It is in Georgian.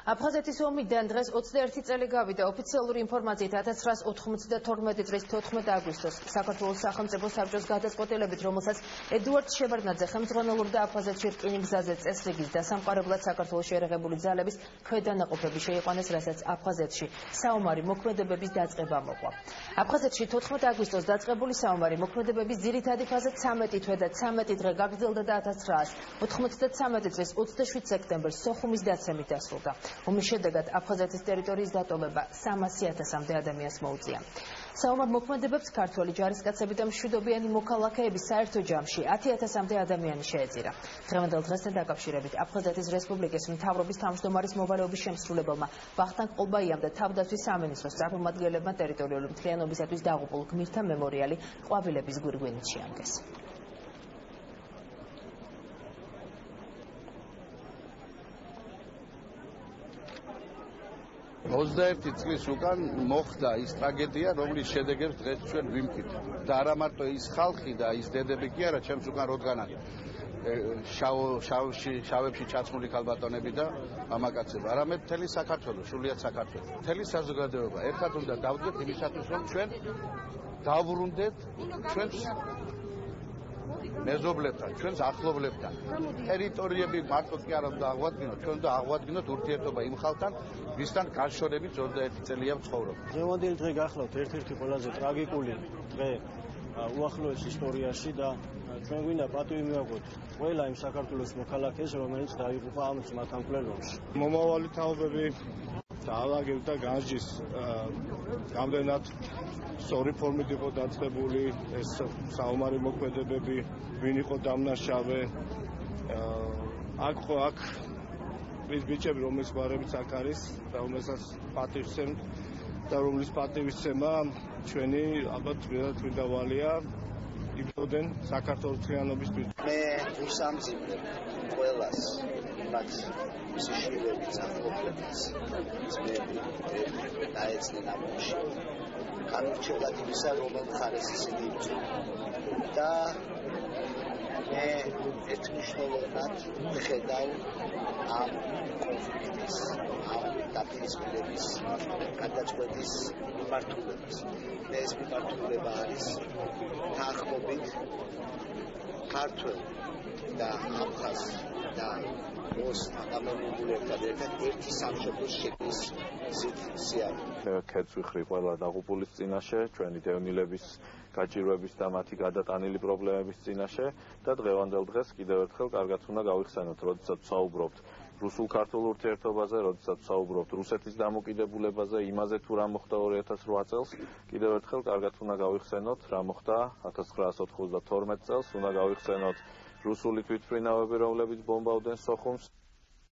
აფხაზეთის ომიდან დღეს 21 წელი გავიდა. ოფიციალური ინფორმაციით 1992 წლის 14 აგვისტოს საქართველოს სახელმწიფო საბჭოს გადაწყვეტილებით, რომელსაც ედუარდ შევარდნაძე ხელმძღვანელობდა, აფხაზეთში რკინიგზაზე წესრიგის დასამყარებლად საქართველოში ერაღებული ძალების ქვედანაყოფები შეიყვანეს, რასაც აფხაზეთში საომარი მოქმედებების დაწყება მოყვა. აფხაზეთში 14 აგვისტოს დაწყებული საომარი მოქმედებების ძირითადი ფაზა 13 თვე და 13 დღე გაგრძელდა და 1993 წლის 27 სექტემბერს სოხუმის დაცემით დასრულდა. ომის შედეგად აფხაზეთის ტერიტორიის დატოვება 300,000-მდე ადამიანს მოუწია. საომარ მოქმედებებს ქართველი ჯარისკაცები და მშვიდობიანი მოქალაქეები საერთო ჯამში 10,000-მდე ადამიანი შეეწირა. დღევანდელ დღესთან დაკავშირებით აფხაზეთის რესპუბლიკის მთავრობის თავმჯდომარის მოვალეობის შემსრულებელმა ვახტანგ ყოლბაიამ და თავდაცვის სამინისტროს წარმომადგენლებმა ტერიტორიული მთლიანობისათვის დაღუპულ გმირთა მემორიალი ყვავილების გვირგვინით შეანგეს. 21 წლის უკან მოხდა ის ტრაგედია, რომლის შედეგებს დღეს ჩვენ ვიმკით. და არა მარტო ის ხალხი და ის დედები კი არა, ჩემს უკან როდგანაც შავებში ჩაცმული ქალბატონები და მამაკაცები, არამედ მთელი საქართველო, სრულიად საქართველო. მთელი საზოგადოება ერთად უნდა დავდგეთ იმისათვის, რომ ჩვენ დავბრუნდეთ ჩვენს მეზობლებთან, ჩვენს ახლობლებთან. ტერიტორიები მარტო კი არ უნდა აღვადგინოთ, ჩვენ უნდა აღვადგინოთ ურთიერთობა იმ ხალხთან, ვისთან განშორებით 21 წელია ვცხოვრობ. დღევანდელი დღე გახლავთ ერთ-ერთი ყველაზე ტრაგიკული დღე უახლოეს ისტორიაში და ჩვენ გვინდა პატივი მივაღოთ ყველა იმ საქართველოს მოქალაქეს, რომელიც დაიღუპა ამ ძმათამკვლელობაში. მომავალი თაობები დაალაგებს და განსჯის გამდენად სწორი ფორმით იყო დაწყებული ეს საომარი მოქმედებები, ვინ იყო დამნაშავე, აქ ის ბიჭები, რომლის გვარებიც აქ არის და რომელსაც პატივისცემთ და რომლის პატივისცემა ჩვენი ალბათ გვინდა ვალია იბრძოდნენ საქართველოს მთლიანობისთვის. მე უსამძიმრებ ყველას მათ შიშირებით ახლობლებს ძმები დაეცნენ ამაში განურჩევლად იმისა, რომელ მხარეს ისინი იბრძოდნენ და მე ერთმნიშვნელოვნად ვხედავ ამ კონფლიქტის, ამ დაპირისპირების გადაწყვეტის მიმართულებას. და ეს მიმართულება არის თანხმობით ქართველ და აფხაზ და ოს ადამიანებთან ერთად ერთი სამშობლოს შექმნის სიარული. ქეთს ვიხრი ყველა დაღუპულის წინაშე, ჩვენი დევნილების გაჭირვების და მათი გადატანილი პრობლემების წინაშე და დღევანდელ დღეს კიდევ ერთხელ კარგად უნდა გავიხსენოთ, როდესაც ვსაუბრობთ რუსულ-ქართულ ურთიერთობაზე, როდესაც ვსაუბრობთ რუსეთის დამოკიდებულებაზე, იმაზე თუ რა მოხდა 2008 წელს, კიდევ ერთხელ კარგად უნდა გავიხსენოთ, რა მოხდა 1992 წელს, უნდა გავიხსენოთ რუსული თვითმფრინავები, რომლებიც ბომბავდნენ სოხუმს.